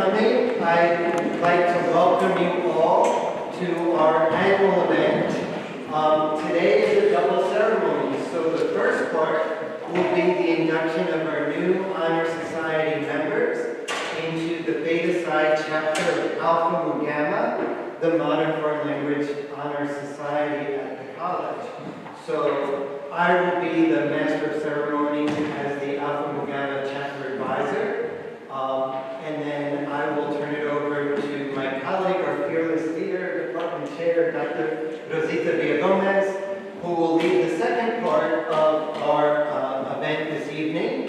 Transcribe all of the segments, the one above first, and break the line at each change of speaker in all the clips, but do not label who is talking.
gentlemen, I'd like to welcome you all to our annual event. Today is a double ceremony, so the first part will be the induction of our new Honor Society members into the Beta Psi chapter of Alpha Mu Gamma, the Modern Foreign Language Honor Society at the college. So I will be the Master of Ceremonies as the Alpha Mu Gamma chapter advisor. And then I will turn it over to my colleague, our fearless leader, department chair, Dr. Rosita Villagomez, who will lead the second part of our event this evening,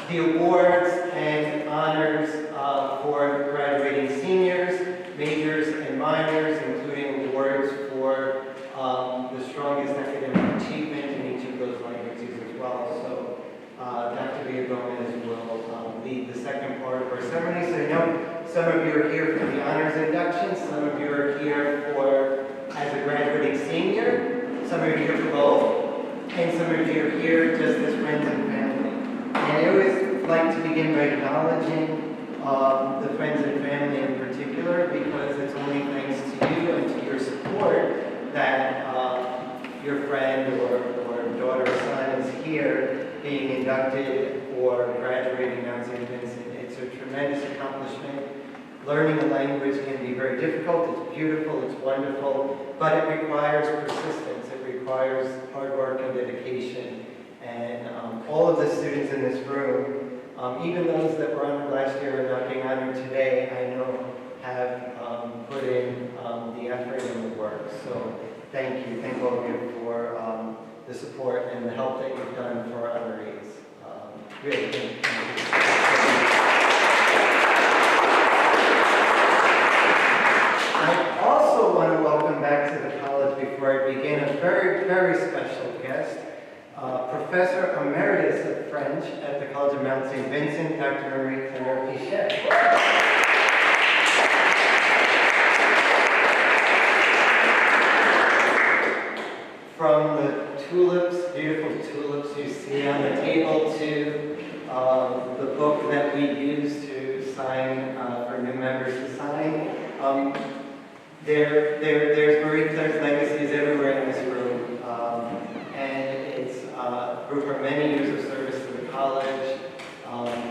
the awards and honors for graduating seniors, majors, and minors, including awards for the strongest academic achievement in each of those languages as well. So Dr. Villagomez will lead the second part of our ceremony. So I know some of you are here for the honors induction, some of you are here for as a graduating senior, some of you are here for both, and some of you are here just as friends and family. And I always like to begin by acknowledging the friends and family in particular, because it's only thanks to you and to your support that your friend or daughter or son is here being inducted or graduating Mount St. Vincent. It's a tremendous accomplishment. Learning a language can be very difficult. It's beautiful, it's wonderful, but it requires persistence. It requires hard work and dedication. And all of the students in this room, even those that were honored last year and not being honored today, I know have put in the effort and the work. So thank you. Thank all of you for the support and the help that you've done for our honorees. Really, thank you. I also want to welcome back to the college before I begin a very, very special guest, Professor Emeritus of French at the College of Mount St. Vincent, Dr. Marie-Claire Pichet. From the tulips, beautiful tulips you see on the table, to the book that we use to sign, for new members to sign. There's Marie-Claire's legacies everywhere in this room. And it's through her many years of service to the college,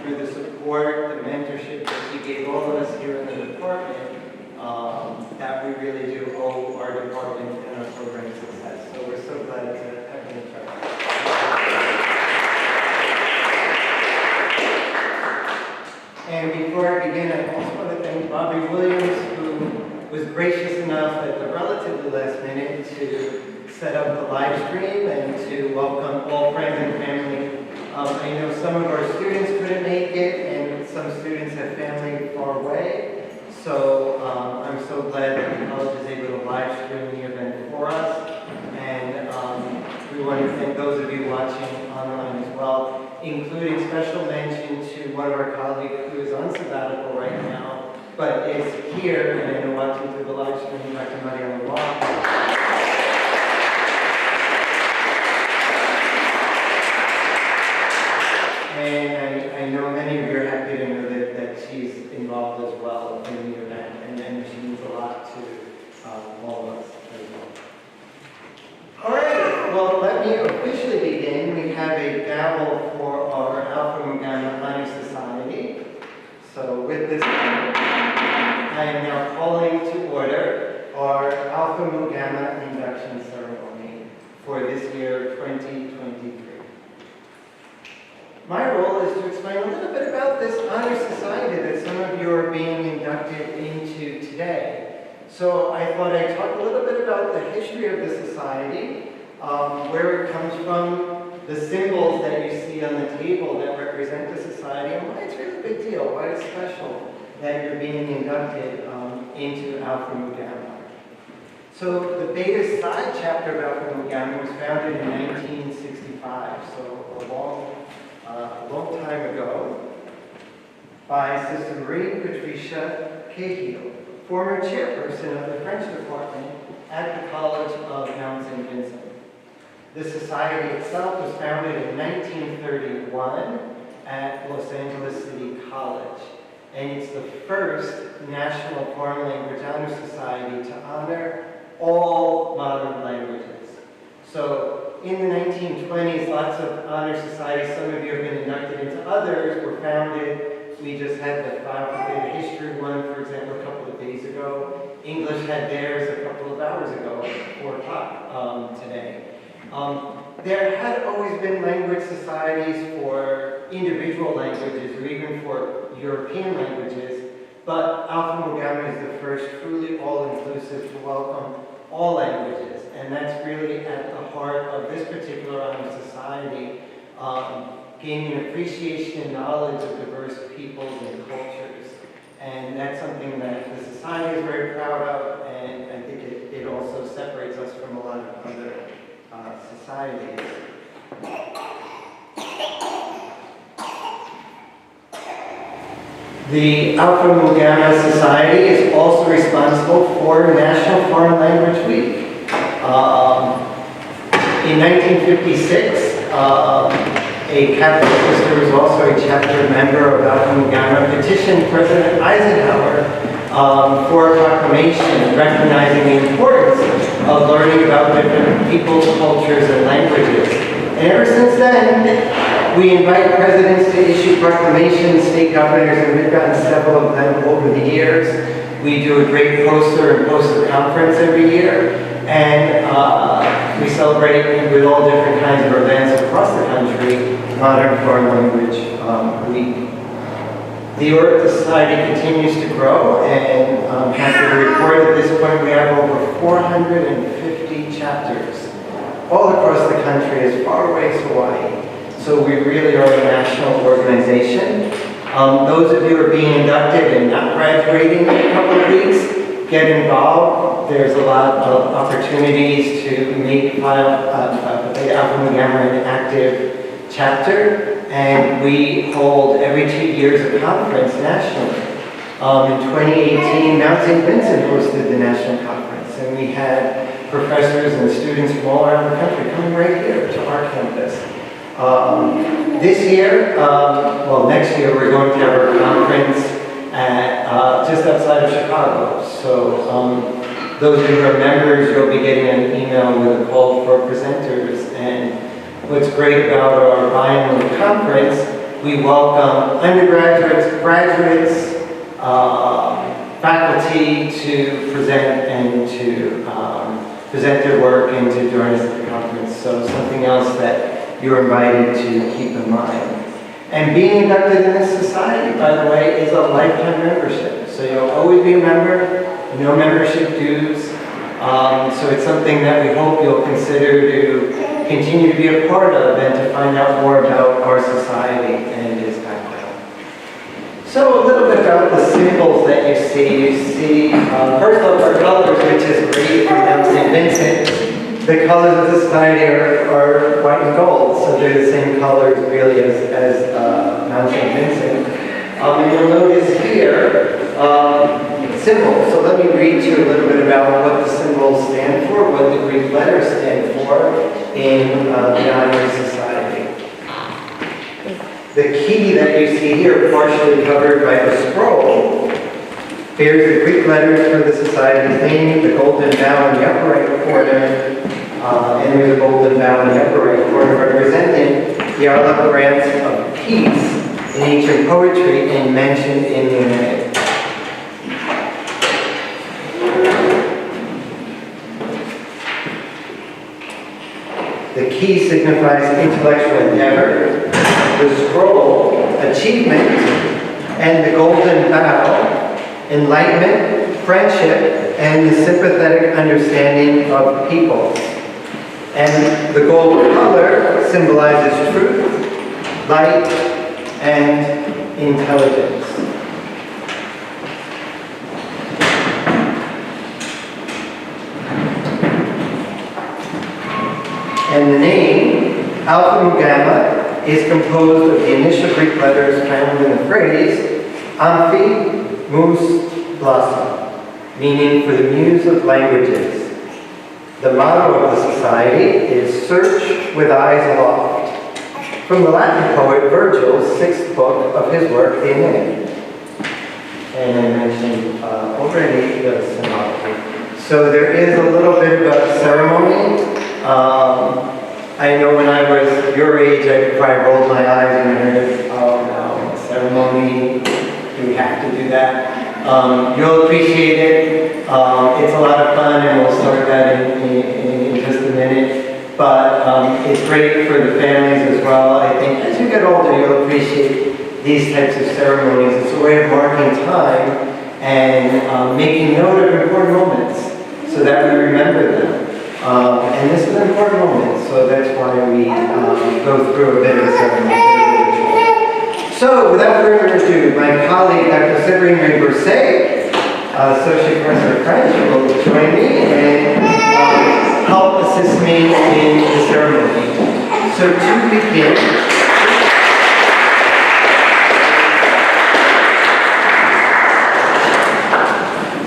through the support, the mentorship that she gave all of us here in the department, that we really do owe our department and our program success. So we're so glad to have been in charge. And before I begin, I also want to thank Bobby Williams, who was gracious enough at the relatively last minute to set up the live stream and to welcome all friends and family. I know some of our students couldn't make it, and some students have family far away. So I'm so glad that the college is able to live stream the event for us. And we want to thank those of you watching online as well, including special mention to one of our colleagues who is on sabbatical right now, but is here, and I know watching through the live stream, Dr. Maria Lavoie. And I know many of you are happy to know that she's involved as well in the event, and she means a lot to all of us as well. All right, well, let me officially begin. We have a gavel for our Alpha Mu Gamma Honor Society. So with this, I am now calling to order our Alpha Mu Gamma induction ceremony for this year, 2023. My role is to explain a little bit about this honor society that some of you are being inducted into today. So I thought I'd talk a little bit about the history of the society, where it comes from, the symbols that you see on the table that represent the society, and why it's really a big deal, why it's special that you're being inducted into Alpha Mu Gamma. So the Beta Psi chapter of Alpha Mu Gamma was founded in 1965, so a long time ago, by Sister Marie Patricia Cahill, former chairperson of the French department at the College of Mount St. Vincent. The society itself was founded in 1931 at Los Angeles City College. and it's the first National Foreign Language Honor Society to honor all modern languages. So in the 1920s, lots of honor societies, some of you have been inducted into others, were founded. We just had the faculty history one, for example, a couple of days ago. English had theirs a couple of hours ago, 4 o'clock today. There had always been language societies for individual languages or even for European languages, but Alpha Mu Gamma is the first truly all-inclusive to welcome all languages, and that's really at the heart of this particular honor society, gaining an appreciation and knowledge of diverse peoples and cultures. And that's something that the society is very proud of, and I think it also separates us from a lot of other societies. The Alpha Mu Gamma Society is also responsible for National Foreign Language Week. In 1956, a Catholic sister who was also a chapter member of Alpha Mu Gamma petitioned President Eisenhower for a proclamation recognizing the importance of learning about different peoples, cultures, and languages. And ever since then, we invite presidents to issue proclamations, state governors, and we've gotten several of them over the years. We do a great poster and poster conference every year, and we celebrate with all different kinds of events across the country Modern Foreign Language Week. The Order Society continues to grow, and I'm happy to report at this point we have over 450 chapters all across the country, as far away as Hawaii. So we really are a national organization. Those of you who are being inducted and not graduating in a couple of weeks, get involved. There's a lot of opportunities to make the Alpha Mu Gamma an active chapter, and we hold every 2 years a conference nationally. In 2018, Mount St. Vincent hosted the national conference, and we had professors and students from all around the country coming right here to our campus. This year, next year, we're going to have our conference at just outside of Chicago. So those of you who are members, you'll be getting an email with a call for presenters. And what's great about our biannual conference, we welcome undergraduates, graduates, faculty to present and to present their work and to join us at the conference. So something else that you're invited to keep in mind. And being inducted in this society, by the way, is a lifetime membership. So you'll always be a member, no membership dues. So it's something that we hope you'll consider to continue to be a part of and to find out more about our society and its background. So a little bit about the symbols that you see. You see, first off, our colors, which is great from Mount St. Vincent. The colors of the society are white and gold, so they're the same colors really as Mount St. Vincent. And you'll notice here symbols. So let me read to you a little bit about what the symbols stand for, what the Greek letters stand for in the Honor Society. The key that you see here, partially covered by the scroll, bears the Greek letters for the society's name, the golden bow in the upper right corner, and there's a golden bow in the upper right corner representing the olive branch of peace in ancient poetry and mentioned in the Aeneid. The key signifies intellectual endeavor, the scroll, achievement, and the golden bow, enlightenment, friendship, and the sympathetic understanding of peoples. And the gold color symbolizes truth, light, and intelligence. And the name, Alpha Mu Gamma, is composed of the initial Greek letters found in the phrase, Amphi Mus Glossa, meaning for the muse of languages. The motto of the society is Search with Eyes Aloft, from the Latin poet Virgil's 6th book of his work, the Aeneid. and I mentioned already the synopsis. So there is a little bit of a ceremony. I know when I was your age, I probably rolled my eyes and heard, oh no, ceremony, do we have to do that? You'll appreciate it. It's a lot of fun, and we'll start that in just a minute. But it's great for the families as well. I think as you get older, you'll appreciate these types of ceremonies. It's a way of marking time and making note of important moments so that we remember them. And this is an important moment, so that's why we go through a bit of a ceremony. So, without further ado, my colleague, Dr. Séverine Bourset, Associate Professor of French, will join me and help assist me in the ceremony. So, to begin,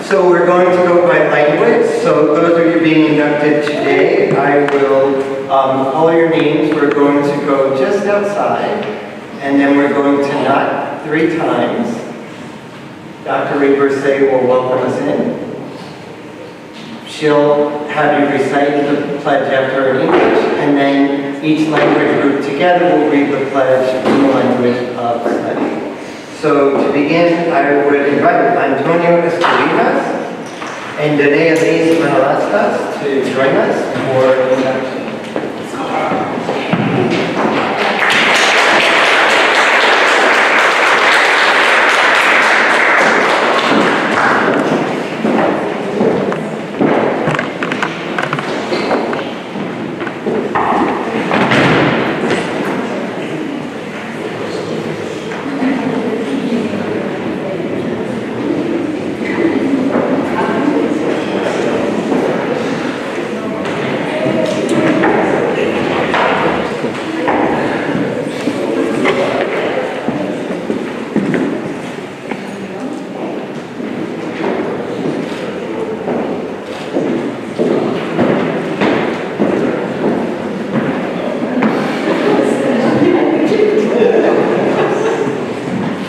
so we're going to go by language. So those of you being inducted today, I will call your names. We're going to go just outside, and then we're going to knock 3 times. Dr. Bourset will welcome us in. She'll have you recite the pledge after her in English, and then each language group together will read the pledge in the language of study. So to begin, I would invite Antonio Escalinas and Danae Elise Manalastas to join us for induction.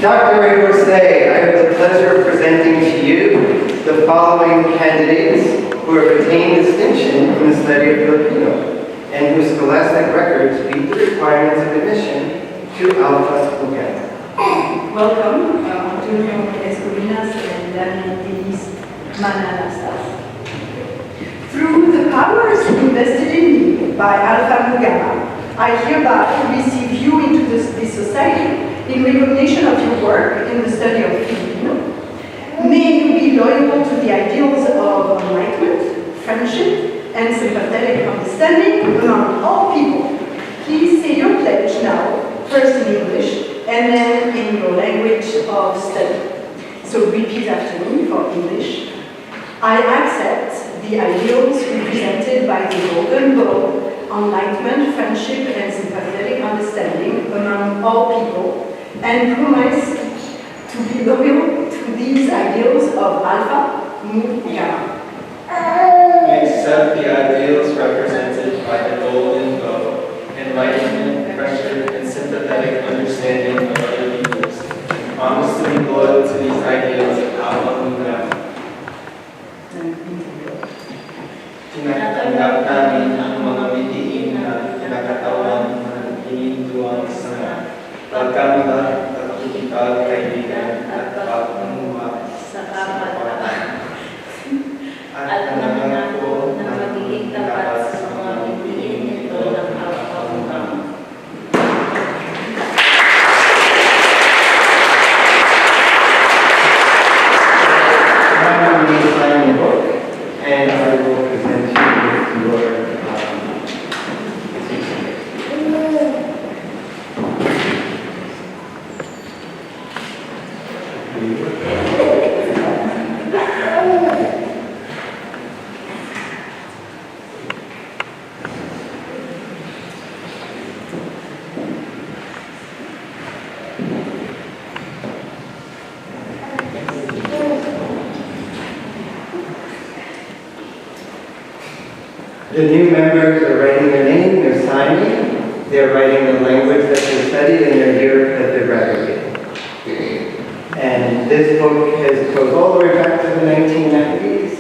Dr. Bourset, I have the pleasure of presenting to you the following candidates who have attained distinction in the study of Filipino and whose scholastic records meet the requirements of admission to Alpha Lugano.
Welcome, Antonio Escalinas and Danae Elise Manalastas. Through the powers invested in me by Alpha Lugano, I hereby receive you into this society in recognition of your work in the study of Filipino. May you be loyal to the ideals of enlightenment, friendship, and sympathetic understanding among all people. Please say your pledge now, first in English, and then in your language of study. So repeat after me for English. I accept the ideals represented by the Golden Bowl, enlightenment, friendship, and sympathetic understanding among all people, and promise to be loyal to these ideals of Alpha Mu Gamma.
We accept the ideals represented by the Golden Bow, enlightenment, friendship, and sympathetic understanding of other peoples, and promise to be loyal to these ideals of Alpha Mu Gamma. Tinatanggap namin ang mga bitiin na kinakatawan ng iniintuang sama, pagkamula, pagtutipag, kaibigan, at pagpamuha sa kapatawaran. At nanangako na magiging tapat sa mga bitiin nito ng Alpha Mu Gamma.
Now we will sign the book, and I will present you with your The new members are writing their name, they're signing, they're writing the language that they studied, and their year that they're graduating. And this book goes all the way back to the 1990s.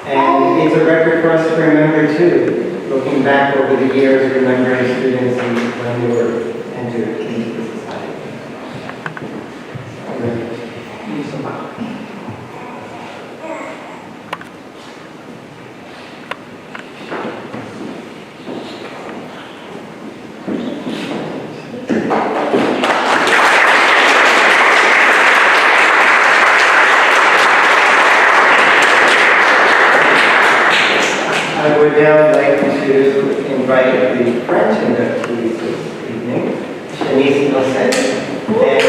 And it's a record for us to remember too, looking back over the years, remembering students and when they were entered into the society. Thank you so much. I would now like to invite the French inductees this evening, Shanice Nelson and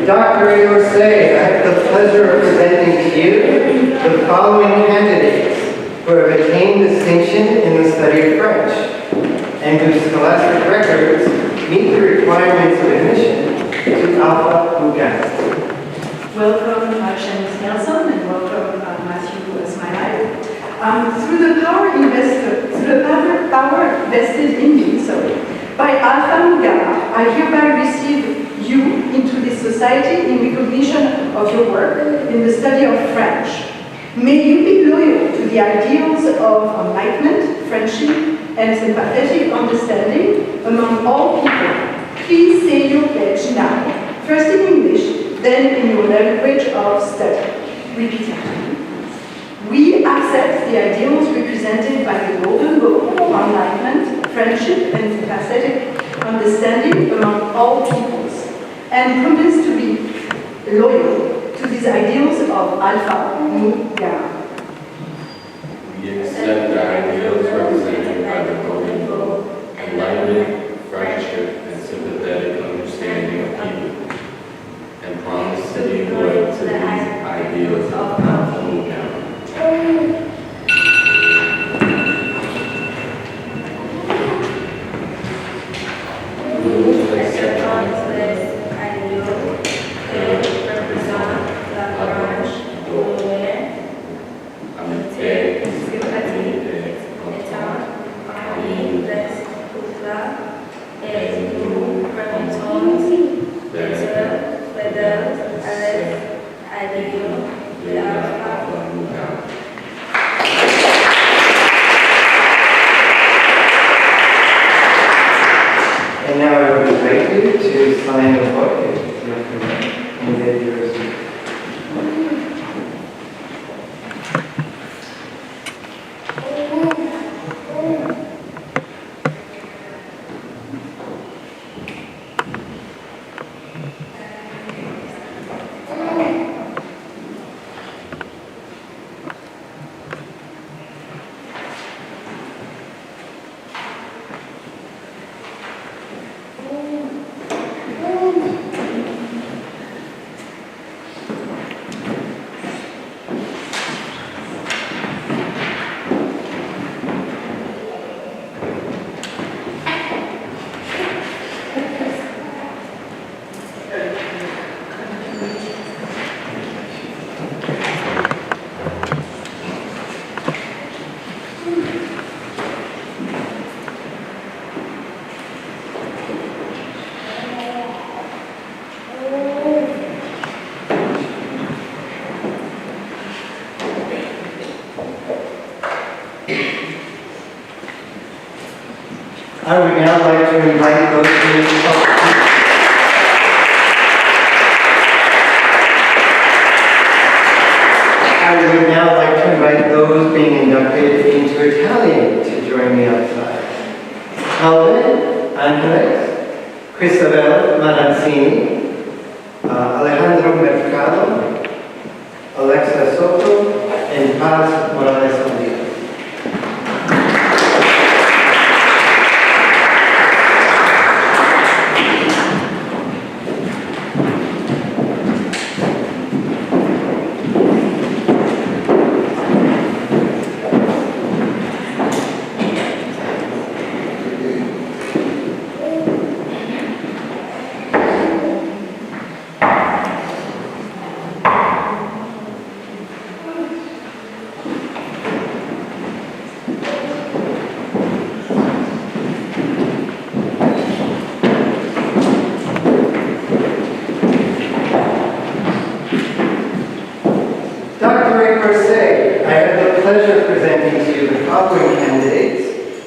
Dr. Say, I have the pleasure of presenting to you the following candidates who have attained distinction in the study of French and whose scholastic records meet the requirements of admission to Alpha Mu Gamma.
Welcome, Shanice Nelson, and welcome, Matthew Smiley. Through the power vested in me, by Alpha Mu Gamma, I hereby receive you into this society in recognition of your work in the study of French. May you be loyal to the ideals of enlightenment, friendship, and sympathetic understanding among all people. Please say your pledge now, first in English, then in your language of study. Repeat after me. We accept the ideals represented by the Golden Book of enlightenment, friendship, and sympathetic understanding among all peoples, and promise to be loyal to these ideals of Alpha Mu Gamma.
We accept the ideals represented by the Golden Book, enlightenment, friendship, and sympathetic understanding of people, and promise to be loyal to these ideals of Alpha Mu Gamma.
And now I would invite you to sign the book if you can get yours. I would now like to invite those I would now like inducted into Italian to join me outside. Calvin, Angeles, Cristabel Marazzini, Alejandro Mercado, Alexa Soto, and Paz Morales Aldiz.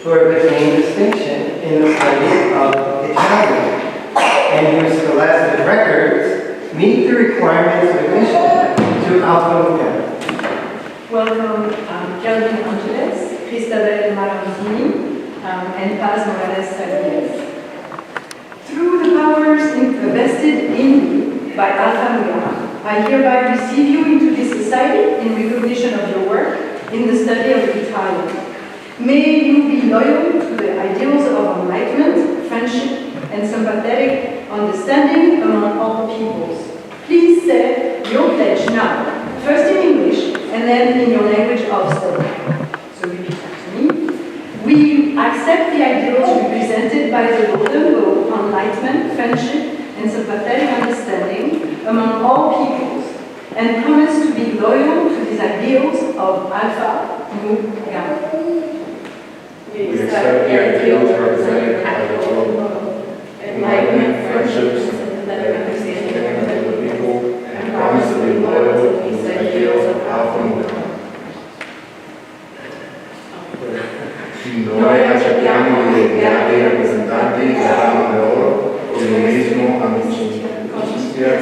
Who have attained distinction in the study of Italian and whose scholastic records meet the requirements of admission to Alpha Mu.
Welcome, Calvin Angeles, Cristabel Marazzini, and Paz Morales Aldiz. Through the powers invested in me by Alpha Mu, I hereby receive you into this society in recognition of your work in the study of Italian. May you be loyal to the ideals of enlightenment, friendship, and sympathetic understanding among all peoples. Please say your pledge now, first in English and then in your language of study. So repeat after me. We accept the ideals represented by the Golden Law on enlightenment, friendship, and sympathetic understanding among all peoples, and promise to be loyal to these ideals of Alpha Mu Gamma.
We accept the ideals represented by the world, enlightenment, friendship, sympathetic understanding of the people, and promise to be loyal to these ideals of Alpha Mu. Noi accettiamo gli ideali rappresentanti della MLL, illuminismo, amicizia,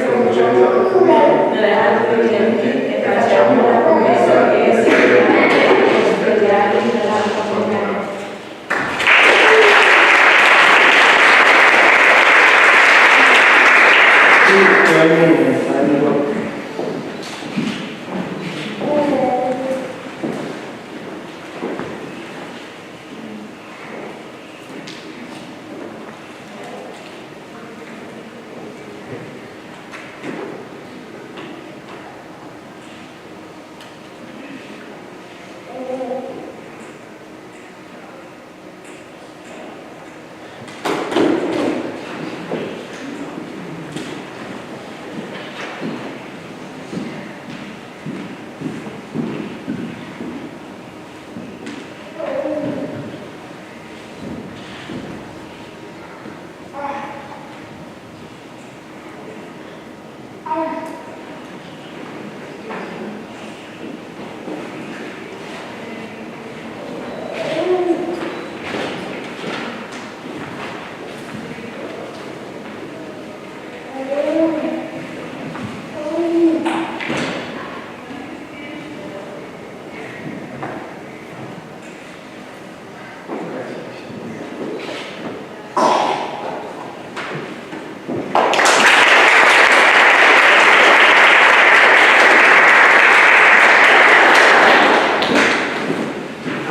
conoscenza altrui, nelle altre genti, e facciamo la promessa di essere ideali dell'Alpha Mu.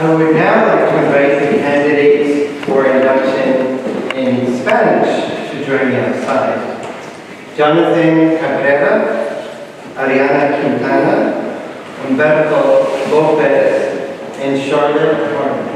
I would now like to invite the candidates for induction in Spanish to join me outside. Jonathan Cabrera, Ariana Quintana, Humberto Lopez, and Charlotte Harmon.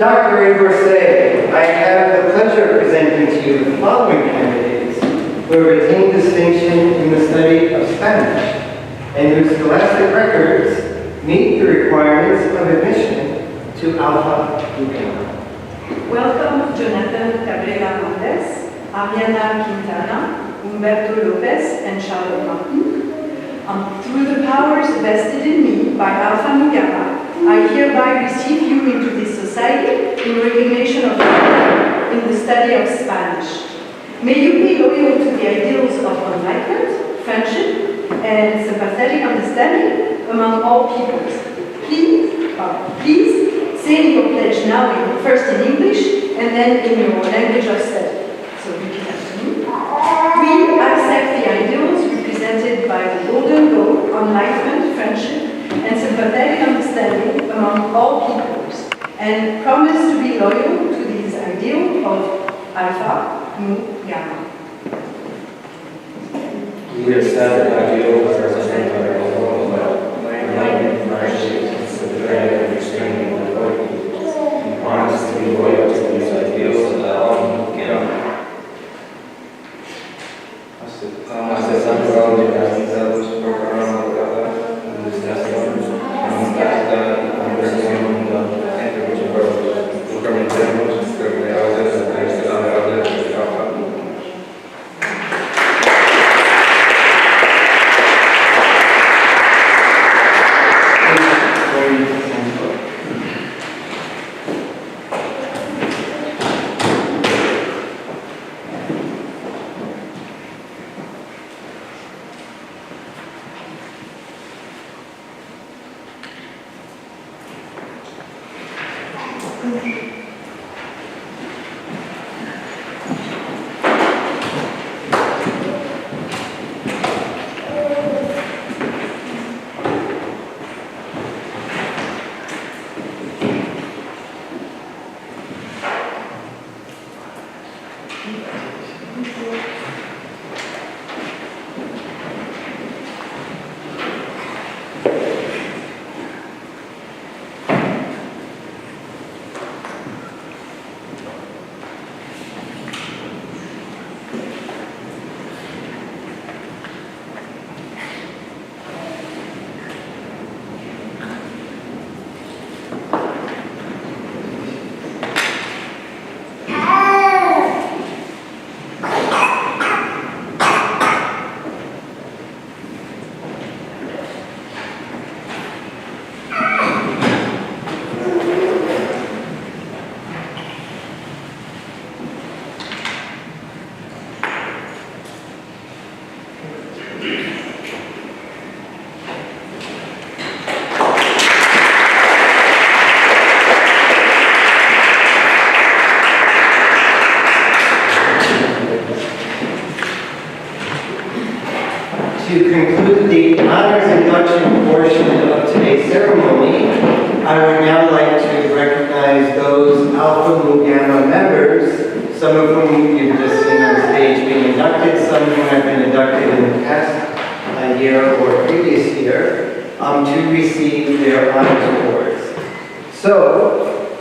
Dr. Iverse, I have the pleasure of presenting to you the following candidates who have attained distinction in the study of Spanish and whose scholastic records meet the requirements of admission to Alpha Ugama.
Welcome Jonathan Cabrera Montes, Ariana Quintana, Humberto Lopez, and Charlotte Martin. Through the powers vested in me by Alpha Nu Gamma, I hereby receive you into this society in recognition of your in the study of Spanish. May you be loyal to the ideals of enlightenment, friendship, and sympathetic understanding among all peoples. Please say your pledge now first in English and then in your language of study. So repeat after me. We accept the ideals represented by the golden goal, enlightenment, friendship, and sympathetic understanding among all peoples, and promise to be loyal to these ideals of Alpha Nu Gamma.
We accept the ideals represented by the golden goal, enlightenment, friendship, and sympathetic understanding of all peoples, and promise to be loyal to these ideals of Alpha Nu Gamma. Acessando a universidade dos programas da legislação, comunitária e conversão entre os povos, documentamos que realizamos a tradicional de Alpha.
To conclude the honors induction portion of today's ceremony, I would now like to recognize those Alpha Nu Gamma members, some of whom you've just seen on stage being inducted, some who have been inducted in the past year or previous year, to receive their honors awards. So,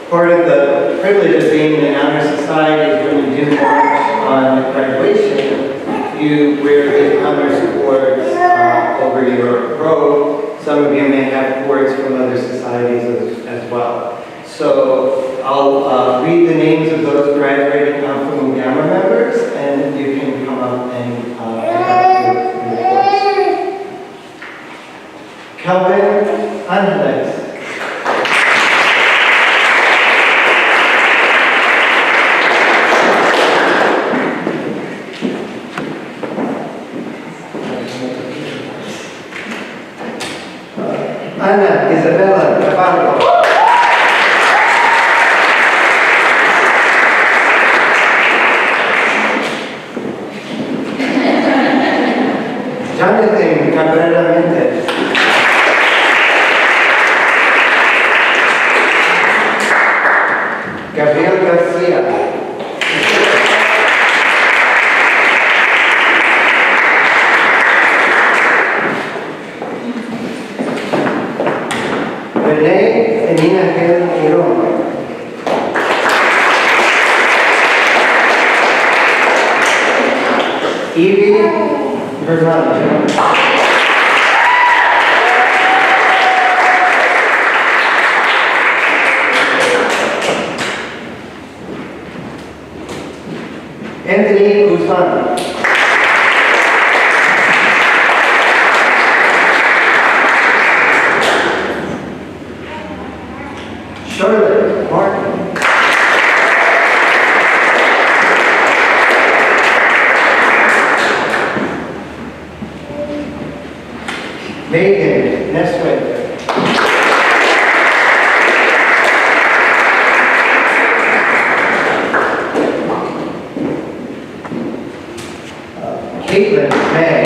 part of the privilege of being in an honor society is when you do march on graduation, you wear the honors awards over your robe. Some of you may have awards from other societies as well. So I'll read the names of those graduating Alpha Nu Gamma members, and you can come up and pick up your awards. Calvin Angeles. Ana Isabella Navarro. Jonathan Cabrera Mendez. Gabriel Garcia. Renee Enina Helen Iron. Evie Bernard. Anthony Guzman. Charlotte Martin. Megan Neswinter. Caitlin May.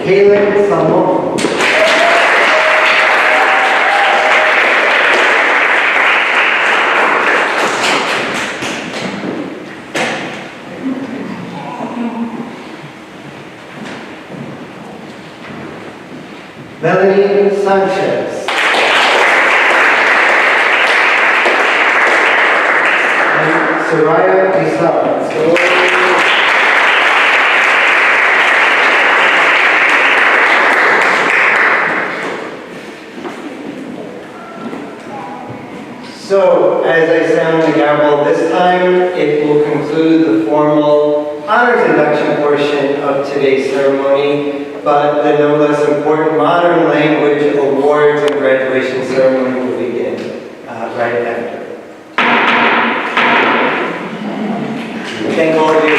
Kaylin Salmon. Melanie Sanchez. And Soraya Isab. So, as I sound the gavel this time, it will conclude the formal honors induction portion of today's ceremony, but the no less important modern language awards and graduation ceremony will begin right after. Thank all of you.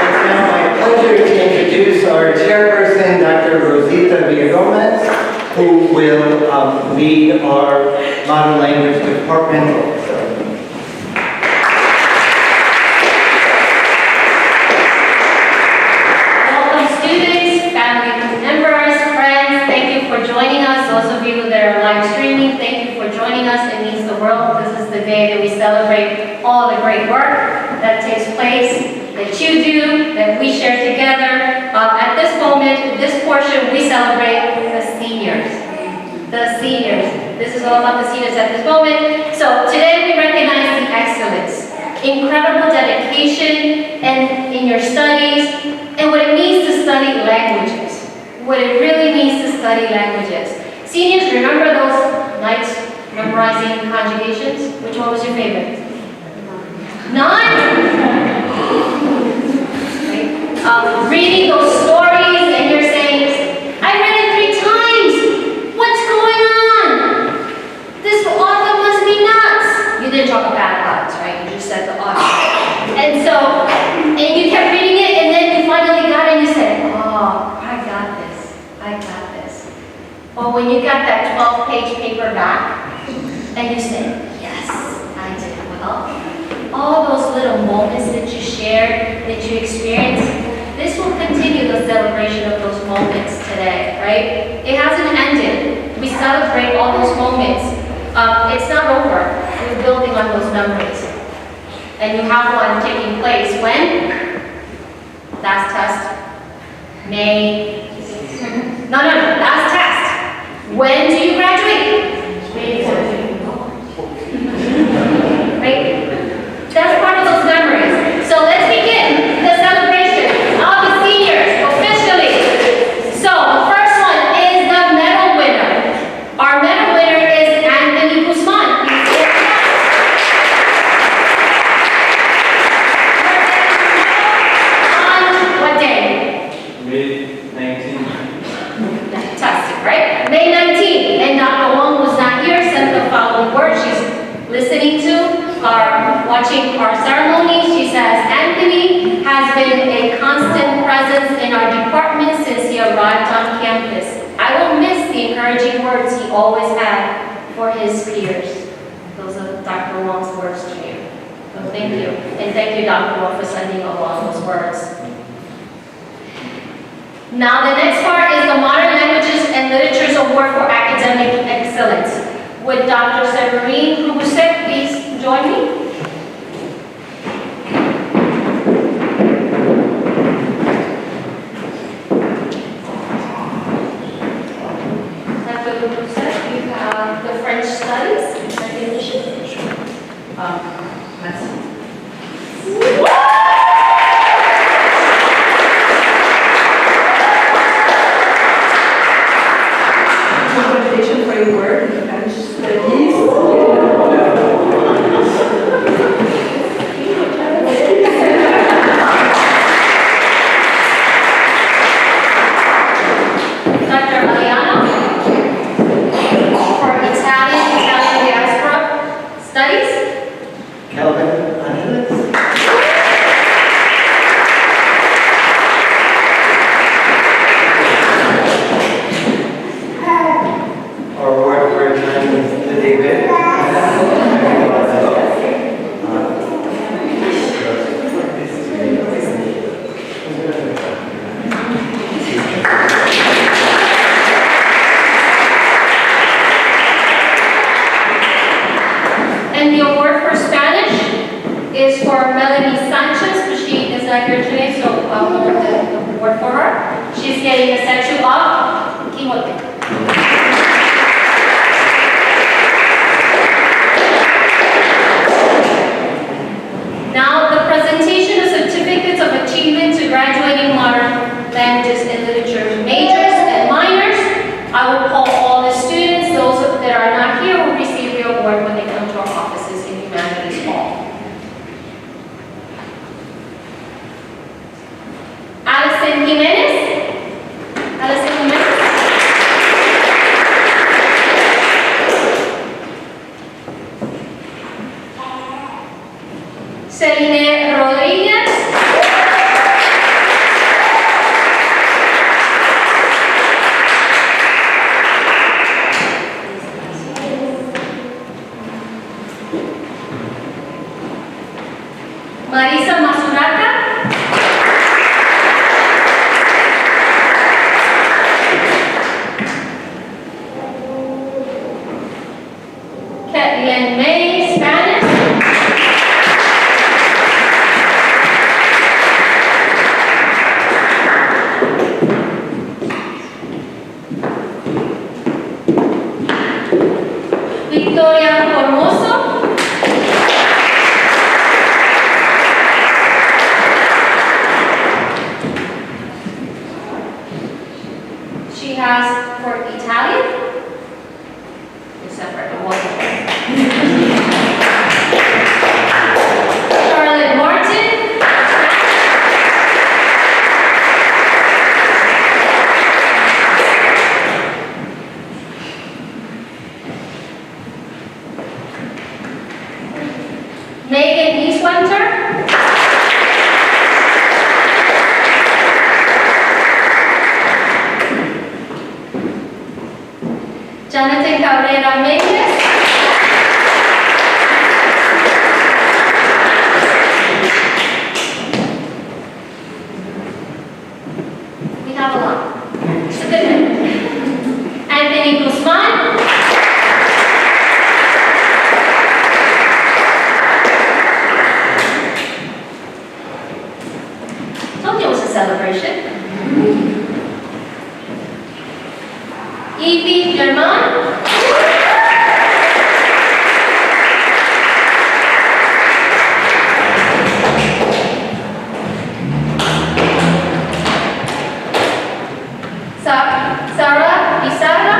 It's now my pleasure to introduce our chairperson, Dr. Rosita Villagomez, who will lead our modern language departmental ceremony.
Welcome students, family members, friends, thank you for joining us. Those of you that are live streaming, thank you for joining us. It means the world. This is the day that we celebrate all the great work that takes place, that you do, that we share together. At this moment, this portion, we celebrate the seniors. The seniors. This is all about the seniors at this moment. So today we recognize the excellence, incredible dedication and in your studies, and what it means to study languages. What it really means to study languages. Seniors, remember those nights memorizing conjugations? Which one was your favorite? None? Reading those stories and you're saying, I read it 3 times. What's going on? This author must be nuts. You didn't talk about words, right? You just said the author. And so, and you kept reading it and then you finally got it and you said, oh, I got this. I got this. Or when you got that 12-page paper back and you said, yes, I did well. All those little moments that you shared, that you experienced, this will continue the celebration of those moments today, right? It hasn't ended. We celebrate all those moments. It's not over. We're building on those memories. And you have one taking place when? Last test. May. No, last test. When do you graduate? May 14th. Right? That's part of those memories. So let's begin the celebration of the seniors officially. So the first one is the medal winner. Our medal winner is Anthony Guzman. On what day?
May 19th.
Fantastic, right? May 19th. And Dr. Wong was not here, sent the following word. She's listening to watching our ceremony. She says, Anthony has been a constant presence in our department since he arrived on campus. I will miss the encouraging words he always had for his peers. Those are Dr. Wong's words to you. So thank you. And thank you, Dr. Wong, for sending along those words. Now the next part is the Modern Languages and Literatures Award for Academic Excellence. Would Dr. Severine Hubusek please join me?
Merci. Congratulations for your work in Spanish studies.
Dr. Aliano for Italian diaspora studies.
Calvin Angeles. Our award for Chinese to David.
And the award for Spanish is for Melanie Sanchez, but she is not here today, so I'll hold the award for her. She's getting a statue of Quixote. Now, the presentation of certificates of achievement to graduating modern languages and literature majors and minors. I will call all the students, those that are not here will receive the award when they come to our offices in Humanities Hall. Alison Jimenez. Alison Jimenez. Celine Rodriguez. Marisa Masurata. Kathleen May, Spanish. Victoria Formoso. She has for Italian. It's separate. It wasn't. Charlotte Martin. Megan Eastwinter. Jonathan Cabrera Mendez. We have a lot. Anthony Guzman. Told you it was a celebration. Evie German. Sarah Pizarra.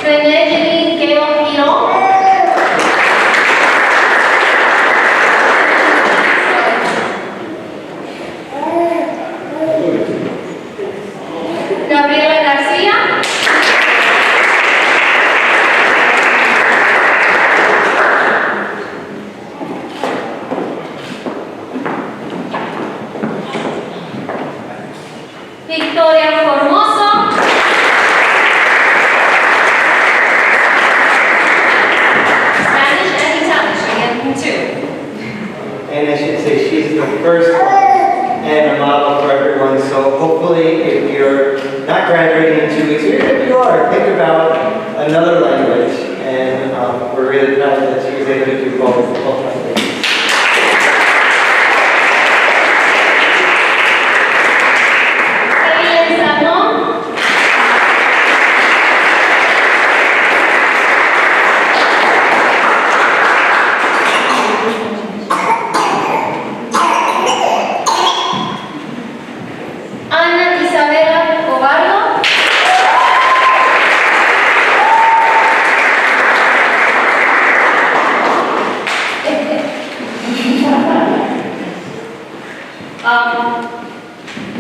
Renee Jeline Gale-Piron. Gabriela Garcia. Victoria Formoso. Spanish and Italian, she gets them too.
And I should say she's the first and a model for everyone. So hopefully, if you're not graduating in 2 weeks, even if you are, think about another language. And we're really proud that she was able to do both languages.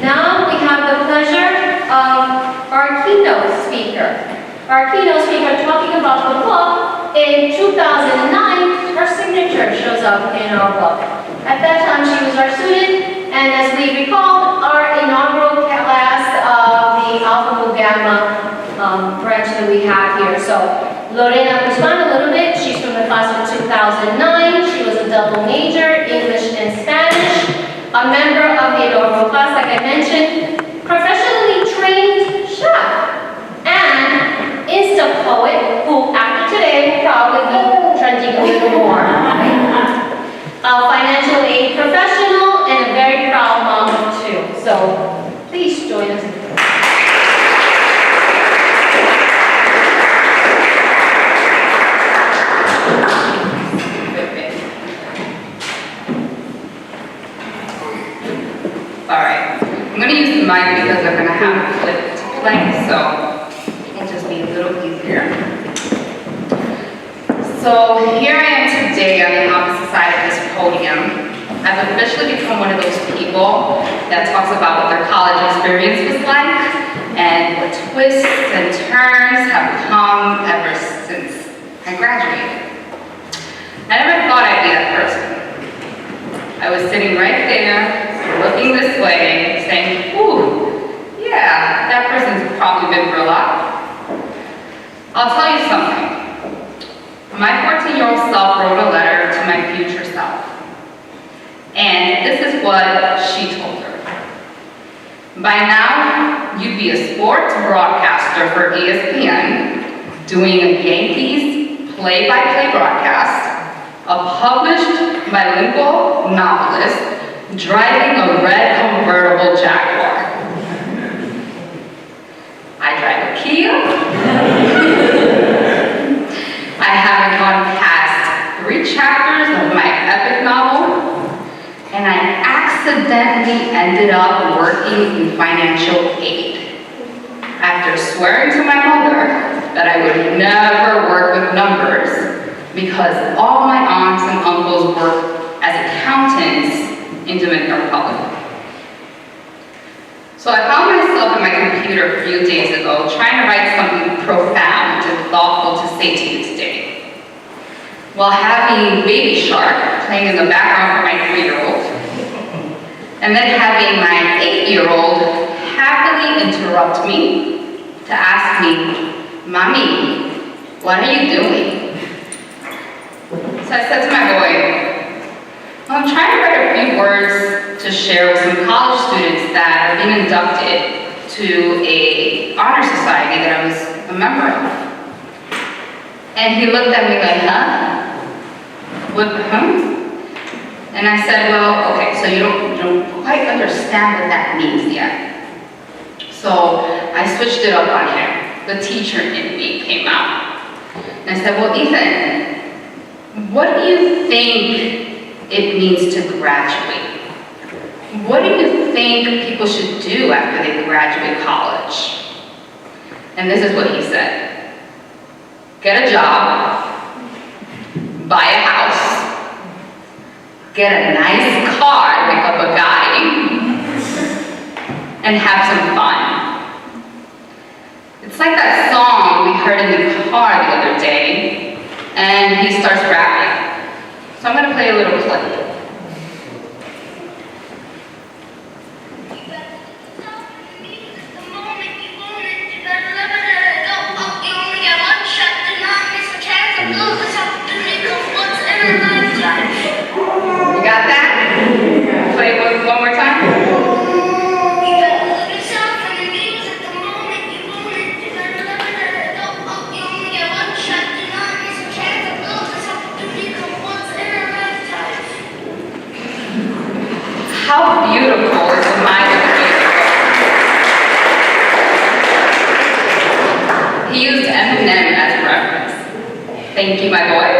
Now we have the pleasure of our keynote speaker. Our keynote speaker talking about the book. In 2009, her signature shows up in our book. At that time, she was our student, and as we recall, our inaugural class of the Alpha Mu Gamma branch that we have here. So Lorena Guzman, a little bit. She's from the class of 2009. She was a double major, English and Spanish. A member of the inaugural class, like I mentioned, professionally trained chef, and Insta poet, who after today will probably be trending a little more. A financial aid professional and a very proud mom of two. So please join us.
Alright, I'm going to use the mic because I'm going to have a clip to play, so it'll just be a little easier. So here I am today on the opposite side of this podium. I've officially become one of those people that talks about what their college experience was like and what twists and turns have come ever since I graduated. I never thought I'd be that person. I was sitting right there, looking this way, saying, ooh, yeah, that person's probably been through a lot. I'll tell you something. My 14-year-old self wrote a letter to my future self. And this is what she told her. By now, you'd be a sports broadcaster for ESPN, doing a Yankees play-by-play broadcast, a published bilingual novelist, driving a red convertible Jaguar. I drive a Kia. I haven't gone past 3 chapters of my epic novel, and I accidentally ended up working in financial aid after swearing to my mother that I would never work with numbers because all my aunts and uncles work as accountants in Dominican Republic. So I found myself at my computer a few days ago trying to write something profound and thoughtful to say to you today, while having Baby Shark playing in the background for my 3-year-old, and then having my 8-year-old happily interrupt me to ask me, Mommy, what are you doing? So I said to my boy, well, I'm trying to write a few words to share with some college students that are being inducted to a honor society that I was a member of. And he looked at me like, huh? What, huh? And I said, well, okay, so you don't quite understand what that means yet. So I switched it up on him. The teacher in me came out. And I said, well, Ethan, what do you think it means to graduate? What do you think people should do after they graduate college? And this is what he said. Get a job, buy a house, get a nice car like a Bugatti, and have some fun. It's like that song we heard in the car the other day, and he starts rapping. So I'm going to play a little clip. You got that? Play it one more time. How beautiful is the mind of a He used Eminem as a reference. Thank you, my boy.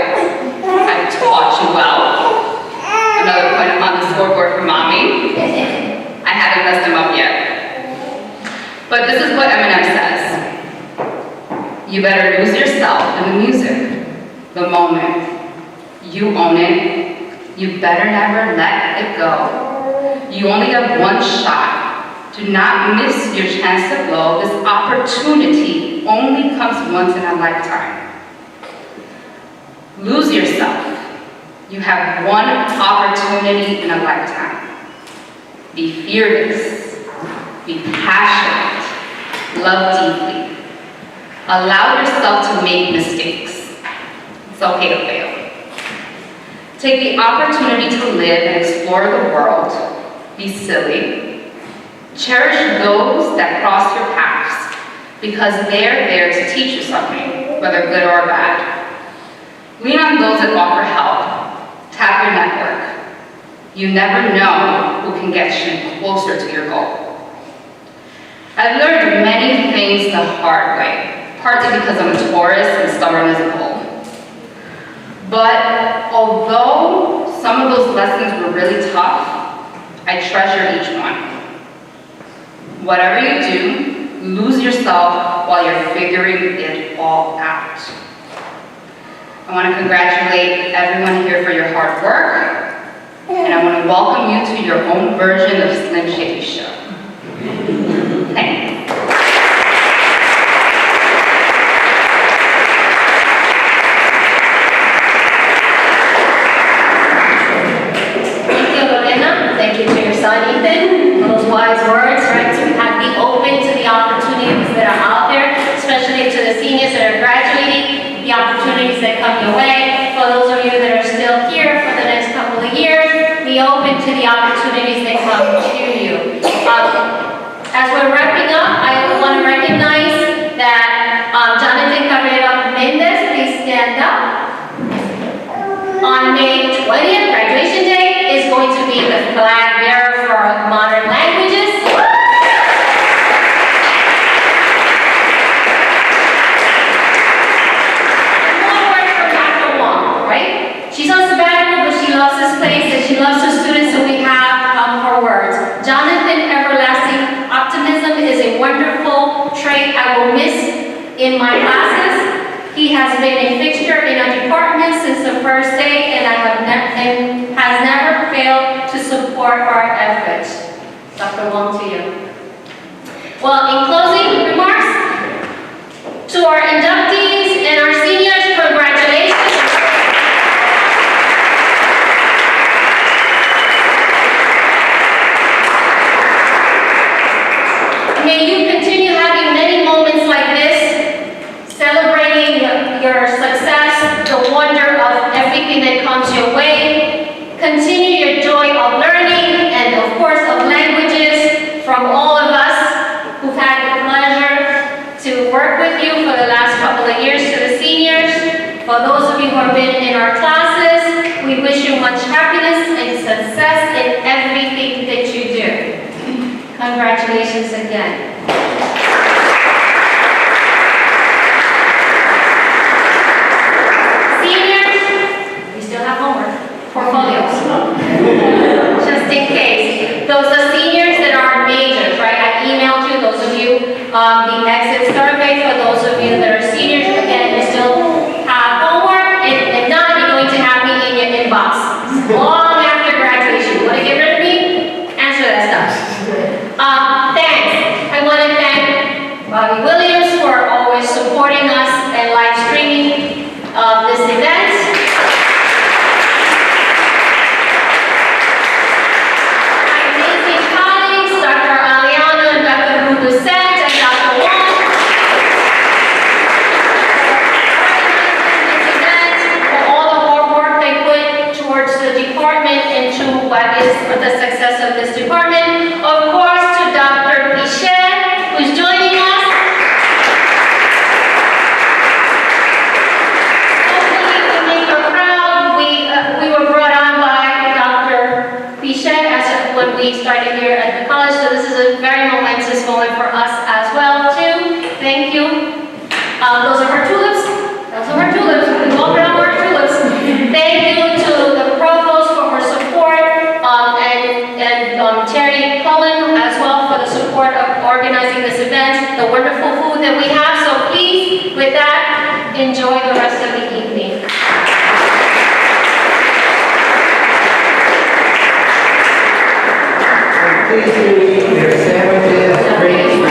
I taught you well. Another point on the scoreboard for Mommy. I haven't messed him up yet. But this is what Eminem says. You better lose yourself in the music. The moment. You own it. You better never let it go. you only have one shot. Do not miss your chance to blow. This opportunity only comes once in a lifetime. Lose yourself. You have one opportunity in a lifetime. Be fearless. Be passionate. Love deeply. Allow yourself to make mistakes. It's okay to fail. Take the opportunity to live and explore the world. Be silly. Cherish those that cross your paths because they're there to teach you something, whether good or bad. Lean on those that offer help. Tap your network. You never know who can get you closer to your goal. I've learned many things the hard way, partly because I'm a Taurus and stubborn as a bull. But although some of those lessons were really tough, I treasure each one. Whatever you do, lose yourself while you're figuring it all out. I want to congratulate everyone here for your hard work, and I want to welcome you to your own version of Slim Shady Show. Thanks.
Thank you to your son, Ethan, for those wise words, right? To be open to the opportunities that are out there, especially to the seniors that are graduating, the opportunities that come your way. For those of you that are still here for the next couple of years, be open to the opportunities that come to you. As we're wrapping up, I want to recognize that Jonathan Cabrera Mendez, please stand up. On May 20th, graduation day, is going to be the flag bearer for modern languages. And one word from Dr. Wong, right? She's on sabbatical, but she loves this place and she loves her students, so we have her words. Jonathan, everlasting optimism is a wonderful trait I will miss in my classes. He has been a fixture in our department since the first day and has never failed to support our efforts. Dr. Wong, to you. Well, in closing remarks, to our inductees and our seniors, congratulations. May you continue having many moments like this, celebrating your success, the wonder of everything that comes your way. Continue your joy of learning and, of course, of languages from all of us who've had the pleasure to work with you for the last couple of years. To the seniors, for those of you who have been in our classes, we wish you much happiness and success in everything that you do. Congratulations again. Portfolios, just in case. Those are seniors that are majors, right? I emailed you, those of you, the exit survey for those of you that are seniors. Again, you still have homework. If not, you're going to have me in your inbox. Long after graduation. You want to get rid of me? Answer that stuff. Thanks. I want to thank Bobby Williams for always supporting us and live streaming this event. What is the success of this department? Of course, to Dr. Pichet, who's joining us. Hopefully, we make her proud. We were brought on by Dr. Pichet when we started here at the college, so this is a very momentous moment for us as well, too. Thank you. Those are her tulips. Those are her tulips. We walk around with her tulips. Thank you to the provost for her support. And Terry Cullen as well for the support of organizing this event, the wonderful food that we have. So please, with that, enjoy the rest of the evening.
Please do eat your sandwiches, drinks,